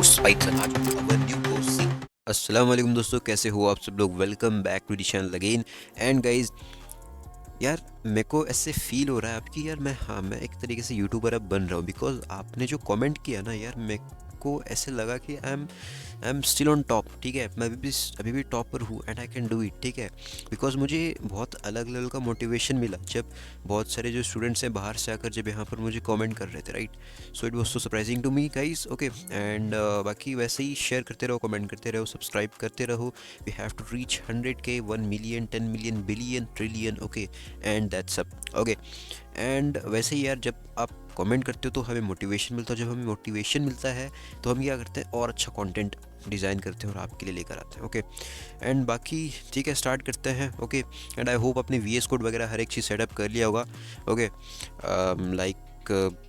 Spike आज our new course सी। अस्सलाम वालेकुम दोस्तों, कैसे हो आप सब लोग। Welcome back to the channel again. And guys, यार मेरे को ऐसे फील हो रहा है आपकी, यार मैं एक तरीके से यूट्यूबर अब बन रहा हूँ। बिकॉज आपने जो कमेंट किया ना यार, मेरे को ऐसे लगा कि I am still on top. ठीक है, मैं अभी भी टॉप पर हूँ and I can do it. ठीक है, बिकॉज मुझे बहुत अलग लेवल का मोटिवेशन मिला जब बहुत सारे जो स्टूडेंट्स हैं बाहर से आकर जब यहाँ पर मुझे कमेंट कर रहे थे, right. So it was so surprising to me guys. Okay, and बाकी वैसे ही शेयर करते रहो, कमेंट करते रहो, सब्सक्राइब करते रहो। We have to reach 100K, 1 million, 10 million, billion, trillion. Okay, and that's up. Okay, and वैसे ही यार जब आप कमेंट करते हो तो हमें मोटिवेशन मिलता है। जब हमें मोटिवेशन मिलता है तो हम क्या करते हैं, और अच्छा कंटेंट डिज़ाइन करते हैं और आपके लिए लेकर आते हैं। ओके, एंड बाकी ठीक है, स्टार्ट करते हैं। ओके, एंड आई होप अपने VS कोड वगैरह हर एक चीज़ सेटअप कर लिया होगा। Okay, like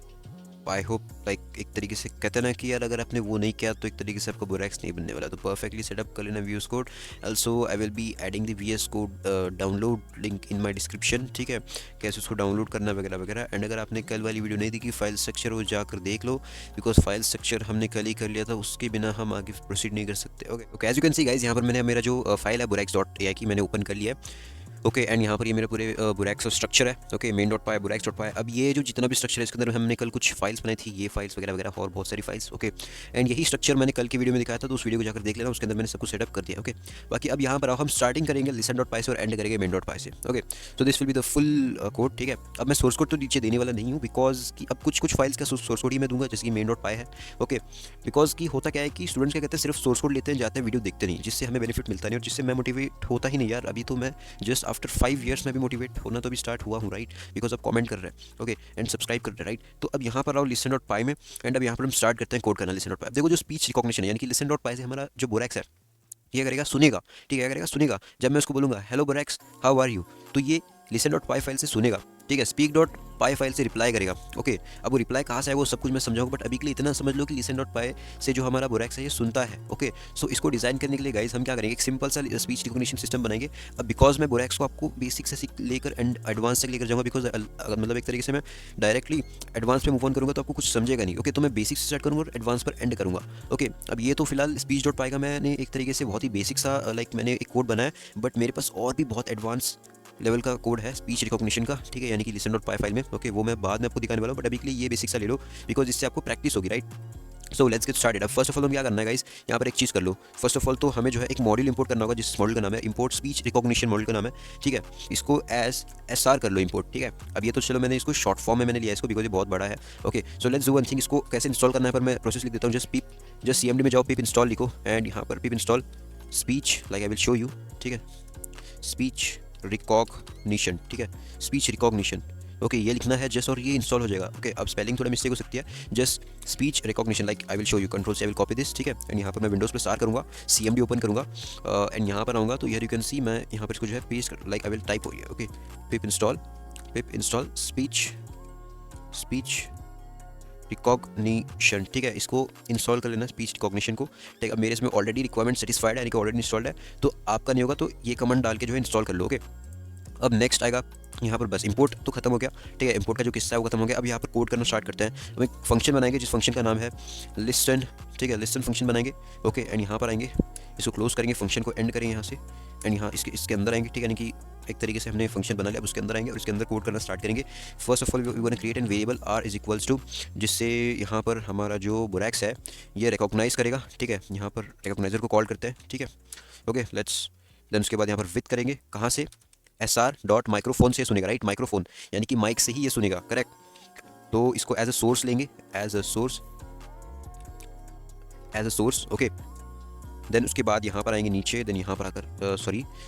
I hope, like एक तरीके से कहते हैं ना कि यार अगर आपने वो नहीं किया तो एक तरीके से आपका बुरैक्स नहीं बनने वाला। तो परफेक्टली सेटअप कर लेना VS code. Also I will be adding the VS code download link in my description. ठीक है, कैसे उसको डाउनलोड करना वगैरह वगैरह। एंड अगर आपने कल वाली वीडियो नहीं देखी फाइल स्ट्रक्चर, वो जाकर देख लो। बिकॉज फाइल स्ट्रक्चर हमने कल ही कर लिया था, उसके बिना हम आगे प्रोसीड नहीं कर सकते। Okay okay, as you can see guys, यहाँ पर मैंने मेरा जो फाइल है burex.ai की, मैंने ओपन कर लिया है। ओके, एंड यहाँ पर ये मेरे पूरे बुरैक्स स्ट्रक्चर है। Okay, main.py, burex.py। अब ये जो जितना भी स्ट्रक्चर है इसके अंदर हमने कल कुछ फाइल्स बनाई थी, ये फाइल्स वगैरह वगैरह और बहुत सारी फाइल्स। ओके, एंड यही स्ट्रक्चर मैंने कल की वीडियो में दिखाया था, तो उस वीडियो को जाकर देख लेना, उसके अंदर मैंने सब कुछ सेटअप कर दिया। ओके, बाकी अब यहाँ पर आओ, हम स्टार्टिंग करेंगे listen.py से और एंड करेंगे main.py से। Okay, so this will be the full code. ठीक है, अब मैं सोर्स कोड तो नीचे देने वाला नहीं हूँ, बिकॉज कि अब कुछ कुछ फाइल्स का सोर्स कोड ही मैं दूंगा, जैसे कि main.py है। ओके, बिकॉज कि होता क्या है कि स्टूडेंट्स क्या कहते हैं, सिर्फ सोर्स कोड लेते हैं, जाते हैं, वीडियो देखते नहीं, जिससे हमें बेनिफिट मिलता नहीं और जिससे मैं मोटिवेट होता ही नहीं यार। अभी तो मैं जस्ट आफ्टर 5 ईयर्स में भी मोटिवेट होना तो भी स्टार्ट हुआ हूँ, राइट। बिकॉज आप कमेंट कर रहे हैं, ओके, एंड सब्सक्राइब कर रहे हैं, राइट। तो अब यहाँ पर आओ listen.py में, एंड अब यहाँ पर हम स्टार्ट करते हैं कोड करना listen.py। देखो जो स्पीच रिकॉग्निशन है, यानी कि listen.py से हमारा जो बोरैक्स है ये करेगा, सुनेगा। ठीक है, क्या करेगा, सुनेगा। जब मैं उसको बोलूँगा hello Borax, how are you, तो ये listen.py फाइल से सुनेगा। ठीक है, speak.py फाइल से रिप्लाई करेगा। ओके, अब वो रिप्लाई कहाँ से है वो सब कुछ मैं समझाऊंगा, बट अभी के लिए इतना समझ लो कि listen.py से जो हमारा बोरैक्स है ये सुनता है। ओके, सो इसको डिज़ाइन करने के लिए गाइस हम क्या करेंगे, एक सिंपल सा स्पीच रिकॉग्निशन सिस्टम बनाएंगे। अब बिकॉज मैं बोरैक्स को आपको बेसिक से लेकर एंड एडवांस तक लेकर जाऊँगा, बिकॉज मतलब एक तरीके से मैं डायरेक्टली एडवांस पे मूव ऑन करूँगा तो आपको कुछ समझेगा नहीं। ओके, तो मैं बेसिक से स्टार्ट करूँगा और एडवांस पर एंड करूँगा। ओके, अब ये तो फिलहाल speech.py का मैंने एक तरीके से बहुत ही बेसिक सा लाइक मैंने एक कोड बनाया, बट मेरे पास और भी बहुत एडवांस लेवल का कोड है स्पीच रिकॉग्निशन का। ठीक है, यानी कि listen.py फाइल में। ओके, वो मैं बाद में आपको दिखाने वाला हूँ, बट अभी के लिए ये बेसिक सा ले लो, बिकॉज इससे आपको प्रैक्टिस होगी, right. So let's get started. अब फर्स्ट ऑफ ऑल हम क्या करना है गाइस, यहाँ पर एक चीज़ कर लो। फर्स्ट ऑफ ऑल तो हमें जो है एक मॉड्यूल इंपोर्ट करना होगा, जिस मॉड्यूल का नाम है इंपोर्ट स्पीच रिकॉग्निशन मॉड्यूल का नाम है। ठीक है, इसको एज SR कर लो इंपोर्ट। ठीक है, अब ये तो चलो मैंने इसको शॉर्ट फॉर्म में मैंने लिया इसको, बिकॉज ये बहुत बड़ा है। Okay, so let's do one thing, इसको कैसे इंस्टॉल करना है पर मैं प्रोसेस लिख देता हूँ। जस्ट CMD में जाओ, पिप इंस्टॉल लिखो, एंड यहाँ पर पिप install speech, like I will show you. ठीक है, स्पीच रिकॉग्निशन। ठीक है, स्पीच रिकॉग्निशन। ओके, ये लिखना है जस्ट, और ये इंस्टॉल हो जाएगा। ओके, अब स्पेलिंग थोड़ा मिस्टेक हो सकती है। Just speech recognition, like I will show you, control से आई विल कॉपी दिस। ठीक है, एंड यहाँ पर मैं विंडोज प्लस R करूँगा, CMD ओपन करूँगा, एंड यहाँ पर आऊँगा तो यार यू कैन सी मैं यहाँ पर इसको जो है पेस्ट कर, लाइक आई विल टाइप हो गया। ओके, पिप इंस्टॉल स्पीच रिकॉग्निशन। ठीक है, इसको इंस्टॉल कर लेना स्पीच रिकॉग्निशन को। ठीक है, अब मेरे इसमें ऑलरेडी रिक्वायरमेंट सेटिस्फाइड है, यानी कि ऑलरेडी इंस्टॉल्ड है, तो आपका नहीं होगा तो ये कमांड डाल के जो है इंस्टॉल कर लो। ओके, अब नेक्स्ट आएगा यहाँ पर, बस इंपोर्ट तो खत्म हो गया। ठीक है, इंपोर्ट का जो किस्सा है वो खत्म हो गया। अब यहाँ पर कोड करना स्टार्ट करते हैं। हम एक फंक्शन बनाएंगे जिस फंक्शन का नाम है लिस्टन। ठीक है, लिस्टन फंक्शन बनाएंगे। ओके, एंड यहाँ पर आएंगे, इसको क्लोज करेंगे, फंक्शन को एंड करेंगे यहाँ से, एंड यहाँ इसके अंदर आएंगे। ठीक है, यानी कि एक तरीके से हमने फंक्शन बना लिया, अब उसके अंदर आएंगे और इसके अंदर कोड करना स्टार्ट करेंगे। First of all we gonna create an variable R is equals to, जिससे यहाँ पर हमारा जो बोरैक्स है ये रिकॉग्नाइज करेगा। ठीक है, यहाँ पर रिकॉग्नाइजर को कॉल करते हैं। ठीक है, ओके, लेट्स देन उसके बाद यहाँ पर विथ करेंगे, कहाँ से, SR डॉट माइक्रोफोन से सुनेगा, राइट, माइक्रोफोन यानी कि माइक से ही ये सुनेगा, करेक्ट। तो इसको एज अ सोर्स लेंगे, as a source. Okay, then उसके बाद यहाँ पर आएंगे नीचे, देन यहाँ पर आकर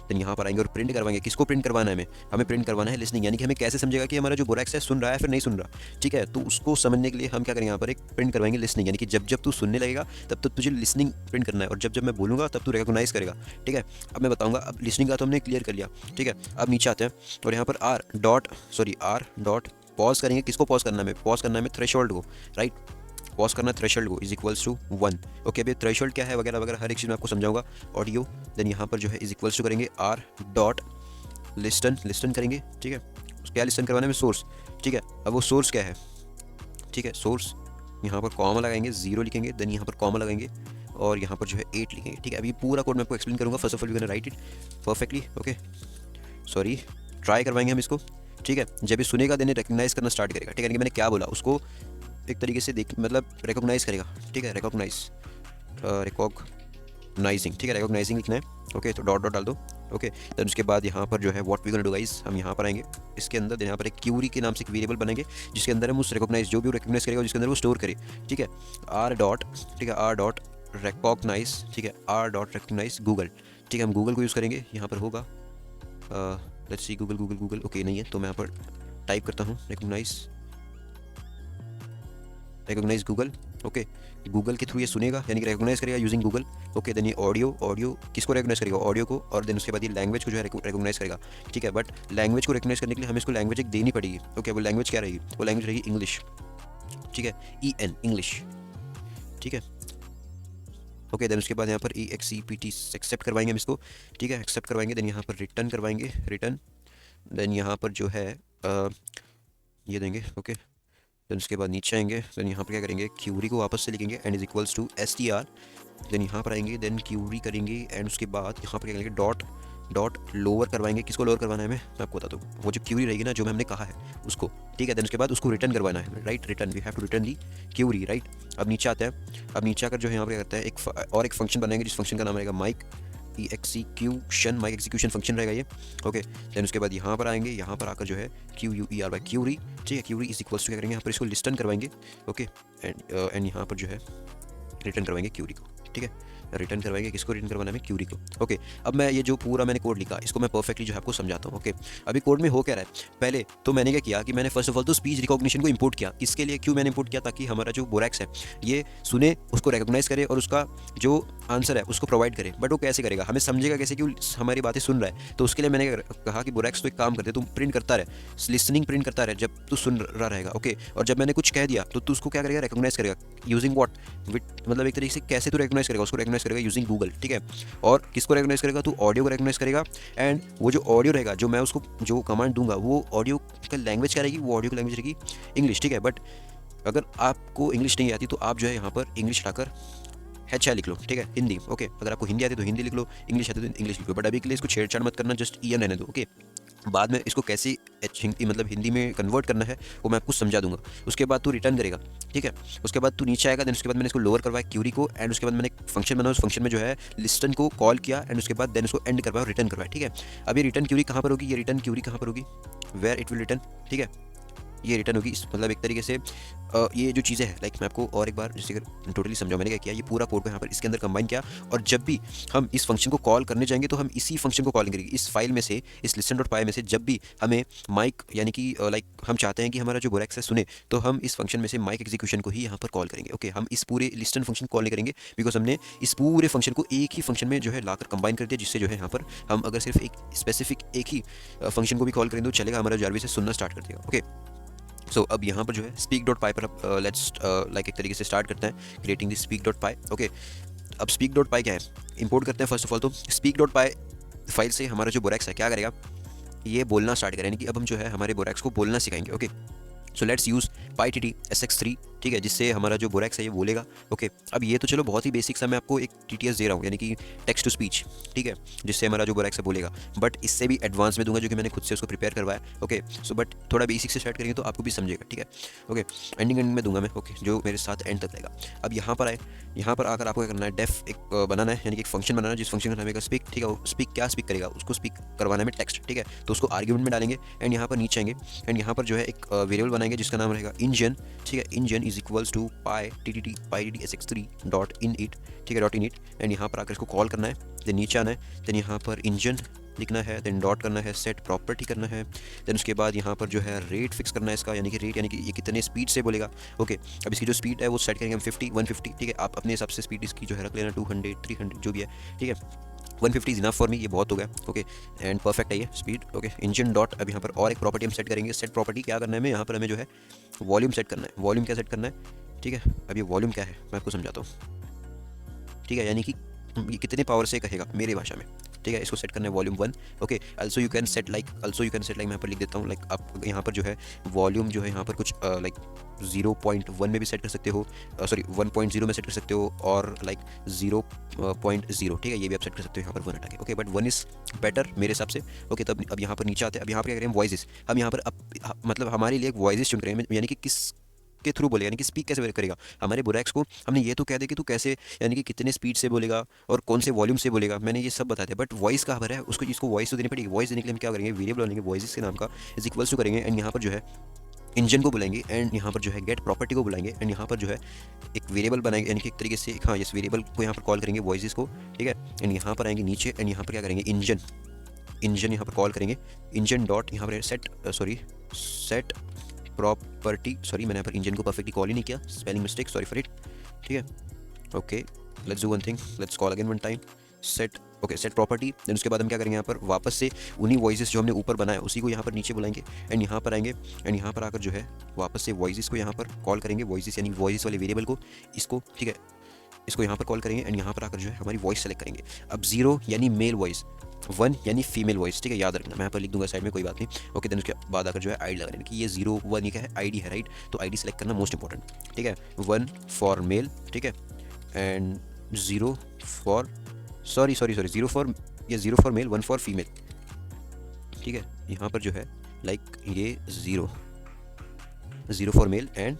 देन यहाँ पर आएंगे और प्रिंट करवाएंगे। किसको प्रिंट करवाना है, हमें प्रिंट करवाना है लिसनिंग, यानी कि हमें कैसे समझेगा कि हमारा जो बोरैक्स है सुन रहा है फिर नहीं सुन रहा। ठीक है, तो उसको समझने के लिए हम क्या करेंगे, यहाँ पर एक प्रिंट करवाएंगे लिसनिंग, यानी कि जब जब तू सुनने लगेगा तब तब तुझे लिसनिंग प्रिंट करना है, और जब जब मैं बोलूँगा तब तू रिकॉग्नाइज करेगा। ठीक है, अब मैं बताऊँगा। अब लिसनिंग का तो हमने क्लियर कर लिया। ठीक है, अब नीचे आते हैं और यहाँ पर आर डॉट पॉज करेंगे। किसको पॉज करना है, पॉज करना है थ्रेशोल्ड को, राइट, पॉज करना थ्रेशोल्ड को, इज इक्वल्स टू 1। ओके, अभी थ्रेशोल्ड क्या है वगैरह वगैरह हर एक चीज़ मैं आपको समझाऊंगा। ऑडियो, देन यहाँ पर जो है इज इक्वल्स टू करेंगे R डॉट लिस्टन करेंगे। ठीक है, क्या लिस्टन करवाने में, सोर्स। ठीक है, अब वो सोर्स क्या है, ठीक है, सोर्स यहाँ पर कॉमा लगाएंगे, 0 लिखेंगे, देन यहाँ पर कॉमा लगाएंगे और यहाँ पर जो है 8 लिखेंगे। ठीक है, अभी पूरा कोड मैं आपको एक्सप्लेन करूँगा। First of all we gonna write it perfectly. Okay, sorry, try करवाएंगे हम इसको। ठीक है, जब ये सुनेगा देने रिकग्नाइज करना स्टार्ट करेगा। ठीक है, कि मैंने क्या बोला उसको एक तरीके से देख मतलब रिकॉग्नाइज करेगा। ठीक है, रिकॉग्नाइजिंग। ठीक है, रिकॉग्नाइजिंग लिखना है। ओके, तो डॉट डॉट डाल दो। ओके, देन उसके बाद यहाँ पर जो है what we gonna do guys, हम यहाँ पर आएंगे इसके अंदर, यहाँ पर एक क्यूरी के नाम से एक वेरिएबल बनाएंगे जिसके अंदर हम उस रिकॉग्नाइज जो भी रिकॉग्नाइज करेगा जिसके अंदर वो स्टोर करे। ठीक है, आर डॉट, ठीक है, आर डॉट रिकॉग्नाइज, ठीक है, आर डॉट रिकॉग्नाइज गूगल। ठीक है, हम गूगल को यूज़ करेंगे। यहाँ पर होगा let's C Google Google Google. Okay नहीं है तो मैं यहाँ पर टाइप करता हूँ रिकॉग्नाइज गूगल। ओके, गूगल के थ्रू ये सुनेगा यानी कि रिकॉग्नाइज करेगा यूजिंग गूगल। ओके, देन ये ऑडियो किसको रिकॉग्नाइज करेगा, ऑडियो को, और देन उसके बाद ये लैंग्वेज को जो है रिकॉग्नाइज करेगा। ठीक है, बट लैंग्वेज को रिकॉग्नाइज करने के लिए हमें इसको लैंग्वेज एक देनी पड़ेगी। ओके, वो लैंग्वेज क्या रहेगी, वो लैंग्वेज रहेगी इंग्लिश। ठीक है, EN इंग्लिश। ठीक है, ओके, देन उसके बाद यहाँ पर EXEPT एक्सेप्ट करवाएंगे हम इसको। ठीक है, एक्सेप्ट करवाएंगे, देन यहाँ पर रिटर्न करवाएंगे, रिटर्न, देन यहाँ पर जो है ये देंगे। ओके, देन उसके बाद नीचे आएंगे, देन यहाँ पर क्या करेंगे, क्यूरी को वापस से लिखेंगे and is equals to STR। Then यहाँ पर आएंगे, देन क्यूरी करेंगे एंड उसके बाद यहाँ पर क्या करेंगे, डॉट लोअर करवाएंगे। किसको लोअर करवाना है हमें, मैं आपको बताता हूँ, वो जो क्यूरी रहेगी ना जो हमने कहा है उसको। ठीक है, देन उसके बाद उसको रिटर्न करवाना है, right, return, we have to return the query, right. अब नीचे आता है, अब नीचे आकर जो है यहाँ पर क्या करता है, एक फंक्शन बनाएंगे जिस फंक्शन का नाम रहेगा माइक एग्जीक्यूशन फंक्शन रहेगा ये। ओके, देन उसके बाद यहाँ पर आएंगे, यहाँ पर आकर जो है QUERY क्यूरी। ठीक है, क्यूरी इज इक्वल्स टू क्या करेंगे, यहाँ पर इसको लिस्टन करवाएंगे। ओके, एंड यहाँ पर जो है रिटर्न करवाएंगे क्यूरी को। ठीक है, रिटर्न करवाएंगे, किसको रिटर्न करवाना है, क्यूरी को। ओके, अब मैं ये जो पूरा मैंने कोड लिखा इसको मैं परफेक्टली जो है आपको समझाता हूँ। ओके, अभी कोड में हो क्या रहा है, पहले तो मैंने क्या किया कि मैंने फर्स्ट ऑफ ऑल तो स्पीच रिकॉग्निशन को इंपोर्ट किया। इसके लिए क्यों मैंने इंपोर्ट किया, ताकि हमारा जो बोरैक्स है ये सुने, उसको रिकॉग्नाइज करे और उसका जो आंसर है उसको प्रोवाइड करे। बट वो कैसे करेगा, हमें समझेगा कैसे कि हमारी बातें सुन रहा है। तो उसके लिए मैंने कहा कि बोरैक्स तो एक काम करते, तुम प्रिंट करता रहे, लिसनिंग प्रिंट करता रहे जब तू सुन रहा रहेगा। ओके, और जब मैंने कुछ कह दिया तो तू उसको क्या करेगा, रिकॉग्नाइज करेगा यूजिंग व्हाट, मतलब एक तरीके से कैसे तू रिकॉग्नाइज करेगा, उसको रिकॉग्नाइज करेगा यूजिंग गूगल। ठीक है, और किसको रिकॉग्नाइज करेगा, तू ऑडियो को रिकॉग्नाइज करेगा। एंड वो जो ऑडियो रहेगा, जो मैं उसको जो कमांड दूंगा, वो ऑडियो का लैंग्वेज क्या रहेगी, वो ऑडियो की लैंग्वेज रहेगी इंग्लिश। ठीक है, बट अगर आपको इंग्लिश नहीं आती तो आप जो है यहाँ पर इंग्लिश लाकर HI लिख लो। ठीक है, हिंदी। ओके, अगर आपको हिंदी आती तो हिंदी लिख लो, इंग्लिश आती तो इंग्लिश लिख लो, बट अभी के लिए इसको छेड़छाड़ मत करना, जस्ट EN रहने दो। ओके, बाद में इसको कैसे मतलब हिंदी में कन्वर्ट करना है वो मैं आपको समझा दूंगा। उसके बाद तू रिटर्न करेगा। ठीक है, उसके बाद तू नीचे आएगा, देन उसके बाद मैंने इसको लोअर करवाया क्यूरी को, एंड उसके बाद मैंने एक फंक्शन बनाया, उस फंक्शन में जो है लिस्टन को कॉल किया, एंड उसके बाद देन उसको एंड करवाया और रिटर्न करवाया। ठीक है, अब ये रिटर्न क्यूरी कहाँ पर होगी, ये रिटर्न क्यूरी कहाँ पर होगी, वेयर इट विल रिटर्न। ठीक है, ये रिटर्न होगी मतलब एक तरीके से ये जो चीज़ें हैं, लाइक मैं आपको और एक बार जैसे टोटली समझाऊं मैंने क्या किया, ये पूरा कोड को यहाँ पर इसके अंदर कंबाइन किया, और जब भी हम इस फंक्शन को कॉल करने जाएंगे तो हम इसी फंक्शन को कॉल करेंगे इस फाइल में से, इस listen.py में से। जब भी हमें माइक यानी कि लाइक हम चाहते हैं कि हमारा जो बोरैक्स है सुने, तो हम इस फंक्शन में से माइक एग्जीक्यूशन को ही यहाँ पर कॉल करेंगे। ओके, हम इस पूरे लिस्टन फंक्शन कॉल नहीं करेंगे, बिकॉज हमने इस पूरे फंक्शन को एक ही फंक्शन में जो है लाकर कंबाइन कर दिया, जिससे जो है यहाँ पर हम अगर सिर्फ एक स्पेसिफिक एक ही फंक्शन को भी कॉल करेंगे तो चलेगा, हमारा जारवी से सुनना स्टार्ट कर देगा। ओके, सो अब यहाँ पर जो है speak.py पर अब लेट्स लाइक एक तरीके से स्टार्ट करते हैं क्रिएटिंग दिस speak.py। ओके, अब speak.py क्या है, इंपोर्ट करते हैं फर्स्ट ऑफ ऑल। तो speak.py फाइल से हमारा जो बोरैक्स है क्या करेगा, ये बोलना स्टार्ट करें, यानी कि अब हम जो है हमारे बोरैक्स को बोलना सिखाएंगे। Okay, so let's use PyTT SX3। ठीक है, जिससे हमारा जो बोरैक्स है ये बोलेगा। ओके, अब ये तो चलो बहुत ही बेसिक सा मैं आपको एक TTS दे रहा हूँ, यानी कि टेक्स्ट टू स्पीच। ठीक है, जिससे हमारा जो बोरैक्स है बोलेगा, बट इससे भी एडवांस में दूंगा जो कि मैंने खुद से उसको प्रिपेयर करवाया। ओके, सो बट थोड़ा बेसिक से स्टार्ट करेंगे तो आपको भी समझेगा। ठीक है, ओके, एंडिंग में दूंगा मैं। ओके, जो मेरे साथ एंड तक रहेगा। अब यहाँ पर आए, यहाँ पर आकर आपको क्या करना है, डेफ एक बनाना है, यानी कि एक फंक्शन बनाना है जिस फंक्शन का नाम है स्पीक। ठीक है, वो स्पीक क्या स्पीक करेगा, उसको स्पीक करवाना है टेक्स्ट। ठीक है, तो उसको आर्ग्यूमेंट में डालेंगे, एंड यहाँ पर नीचे आएंगे, एंड यहाँ पर जो है एक वेरिएबल बनाएंगे जिसका नाम रहेगा इंजन। ठीक है, engine is equals to PyTT SX3 dot init. ठीक है, डॉट इन इट, एंड यहाँ पर आकर इसको कॉल करना है, देन नीचे आना है, देन यहाँ पर इंजन लिखना है, देन डॉट करना है, सेट प्रॉपर्टी करना है, देन उसके बाद यहाँ पर जो है रेट फिक्स करना है इसका, यानी कि रेट यानी कि ये कितने स्पीड से बोलेगा। ओके, अब इसकी जो स्पीड है वो सेट करेंगे हम 50 150। ठीक है, आप अपने हिसाब से स्पीड इसकी जो है रख लेना, 200 300 जो भी है। ठीक है, 150 इज इनफ फॉर मी, ये बहुत हो गया। ओके, एंड परफेक्ट है ये स्पीड। ओके, इंजन डॉट, अब यहाँ पर और एक प्रॉपर्टी हम सेट करेंगे, सेट प्रॉपर्टी क्या करना है हमें, यहाँ पर हमें जो है वॉल्यूम सेट करना है। वॉल्यूम क्या सेट करना है, ठीक है, अब ये वॉल्यूम क्या है मैं आपको समझाता हूँ। ठीक है, यानी कि ये कितने पावर से कहेगा मेरी भाषा में। ठीक है, इसको सेट करना है volume 1। Okay, also you can set like मैं यहाँ पर लिख देता हूँ, लाइक आप यहाँ पर जो है वॉल्यूम जो है यहाँ पर कुछ लाइक 0.1 में भी सेट कर सकते हो, सॉरी 1.0 में सेट कर सकते हो, और लाइक 0.0, ठीक है, ये भी आप सेट कर सकते हो यहाँ पर 1 हटा के। ओके, बट 1 इज़ बेटर मेरे हिसाब से। ओके, तब अब यहाँ पर नीचे आते हैं। अब यहाँ पर क्या करें हम वॉइसेस, हम यहाँ पर मतलब हमारे लिए एक वॉइसेस चुन रहे हैं, यानी कि किस के थ्रू बोलेगा, यानी कि स्पीक कैसे करेगा। हमारे बुरैक्स को हमने ये तो कह दे कि तू कैसे, यानी कि कितने स्पीड से बोलेगा और कौन से वॉल्यूम से बोलेगा, मैंने ये सब बता दिया। बट वॉइस का खबर है उसको, इसको वॉइस तो देनी पड़ेगी। वॉइस देने के लिए हम क्या करेंगे, वेरिएबल बनाएंगे वॉइस के नाम का, इज इक्वल्स टू करेंगे, एंड यहाँ पर जो है इंजन को बुलाएंगे, एंड यहाँ पर जो है गेट प्रॉपर्टी को बुलाएंगे, एंड यहाँ पर जो है एक वेरिएबल बनाएंगे, यानी कि एक तरीके से हाँ इस वेरिएबल को यहाँ पर कॉल करेंगे वॉइस को, ठीक है। एंड यहाँ पर आएंगे नीचे, एंड यहाँ पर क्या करेंगे इंजन यहाँ पर कॉल करेंगे, इंजन डॉट यहाँ पर सेट प्रॉपर्टी, सॉरी मैंने यहाँ पर इंजन को परफेक्टली कॉल ही नहीं किया, spelling mistake, sorry for it, ठीक है। Okay, let's do one thing, let's call again one time set property. Then उसके बाद हम क्या करेंगे, यहाँ पर वापस से उन्हीं वॉइसेस जो हमने ऊपर बनाया उसी को यहाँ पर नीचे बुलाएंगे, एंड यहाँ पर आएंगे, एंड यहाँ पर आकर जो है वापस से वॉइसेस को यहाँ पर कॉल करेंगे, वॉइसेस यानी वॉइस वाले वेरिएबल को, इसको, ठीक है, इसको यहाँ पर कॉल करेंगे, एंड यहाँ पर आकर जो है हमारी वॉइस सेलेक्ट करेंगे। अब 0 यानी मेल वॉइस, 1 यानी फीमेल वॉइस, ठीक है, याद रखना, मैं यहाँ पर लिख दूंगा साइड में, कोई बात नहीं। ओके, देन उसके बाद आकर जो है आईडी लगाना कि ये 0 1 ये क्या है, आईडी है, राइट। तो आईडी सेलेक्ट करना मोस्ट इंपॉर्टेंट, ठीक है। 1 फॉर मेल, ठीक है, and 0 for 0 for male, 1 for female, ठीक है। यहाँ पर जो है लाइक ये 0 for male and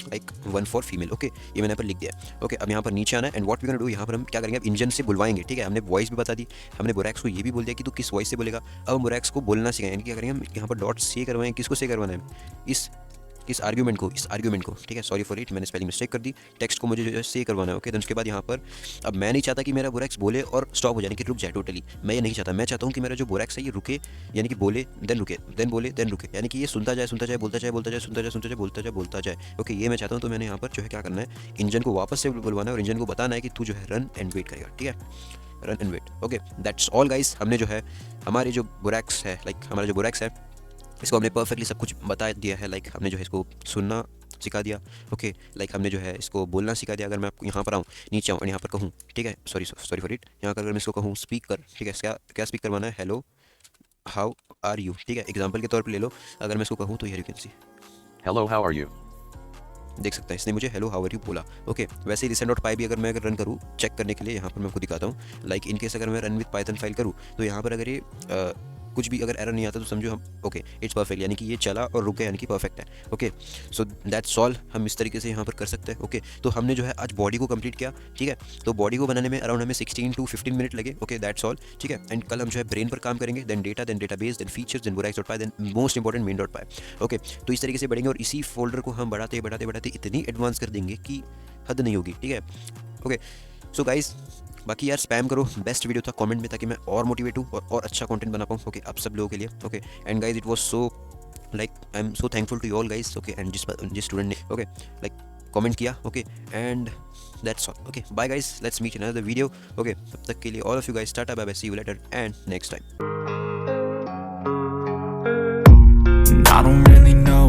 like 1 for female. Okay, ये मैंने यहाँ पर लिख दिया। ओके, अब यहाँ पर नीचे आना है, and what we gonna do, यहाँ पर हम क्या करेंगे, अब इंजन से बुलवाएंगे, ठीक है। हमने वॉइस भी बता दी, हमने बुरैक्स को ये भी बोल दिया कि तू किस वॉइस से बोलेगा। अब हम बुरैक्स को बोलना सिखाएं, यानी क्या करेंगे हम यहाँ पर डॉट से करवाएं, किसको से करवाना है, इस आर्ग्यूमेंट को, ठीक है, सॉरी फॉर इट, मैंने स्पेलिंग मिस्टेक कर दी, टेक्स्ट को मुझे जो है से करवाना है। ओके, देन उसके बाद यहाँ पर अब मैं नहीं चाहता कि मेरा बुरैक्स बोले और स्टॉप हो जाए, कि रुक जाए टोटली, मैं ये नहीं चाहता। मैं चाहता हूँ कि मेरा जो बुरैक्स है ये रुके, यानी कि बोले देन रुके, देन बोले देन रुके, यानी कि ये सुनता जाए बोलता जाए, बोलता जाए। ओके, ये मैं चाहता हूँ। तो मैंने यहाँ पर जो है क्या करना है, इंजन को वापस से बुलवाना है और इंजन को बताना है कि तू जो है रन एंड वेट करेगा, ठीक है, run and wait. Okay, that's all guys. हमने जो है हमारे जो बुरैक्स है, लाइक हमारा जो बुरैक्स है, इसको हमने परफेक्टली सब कुछ बता दिया है। लाइक हमने जो है इसको सुनना सिखा दिया। ओके, लाइक हमने जो है इसको बोलना सिखा दिया। अगर मैं आपको यहाँ पर आऊँ, नीचे आऊँ और यहाँ पर कहूँ, ठीक है, सॉरी फॉर इट, यहाँ अगर मैं इसको कहूँ स्पीक कर, ठीक है, क्या स्पीक करवाना है, हेलो हाउ आर यू, ठीक है, एग्जाम्पल के तौर पर ले लो। अगर मैं इसको कहूँ तो here you can C Hello, how are you? देख सकता है इसने मुझे हेलो हाउ आर यू बोला। ओके, वैसे ही listen.py भी अगर मैं रन करूँ चेक करने के लिए, यहाँ पर मैं आपको दिखाता हूँ। लाइक इन केस अगर मैं रन विद पाइथन फाइल करूँ तो यहाँ पर अगर ये कुछ भी अगर एरर नहीं आता तो समझो हम ओके इट्स परफेक्ट, यानी कि ये चला और रुक गया, यानी कि परफेक्ट है। ओके, सो दैट्स ऑल, हम इस तरीके से यहाँ पर कर सकते हैं। ओके, तो हमने जो है आज बॉडी को कंप्लीट किया, ठीक है। तो बॉडी को बनाने में अराउंड हमें 16 to 15 मिनट लगे। ओके, दैट्स ऑल, ठीक है। एंड कल हम जो है ब्रेन पर काम करेंगे, then database, then features, then बुरैक्स.py, then most important main.py। Okay, तो इस तरीके से बढ़ेंगे और इसी फोल्डर को हम बढ़ाते इतनी एडवांस कर देंगे कि हद नहीं होगी, ठीक है। ओके, सो गाइज, बाकी यार स्पैम करो, बेस्ट वीडियो था कमेंट में, ताकि मैं और मोटिवेट हूँ और अच्छा कंटेंट बना पाऊँ। ओके, आप सब लोगों के लिए। Okay, and guys it was so like I am so thankful to you all guys. Okay, and जिस स्टूडेंट ने ओके लाइक कमेंट किया। Okay, and that's all. Okay, bye guys, let's meet in another video. Okay, तब तक के लिए all of you guys tata bye bye, see you later and next time. I don't really know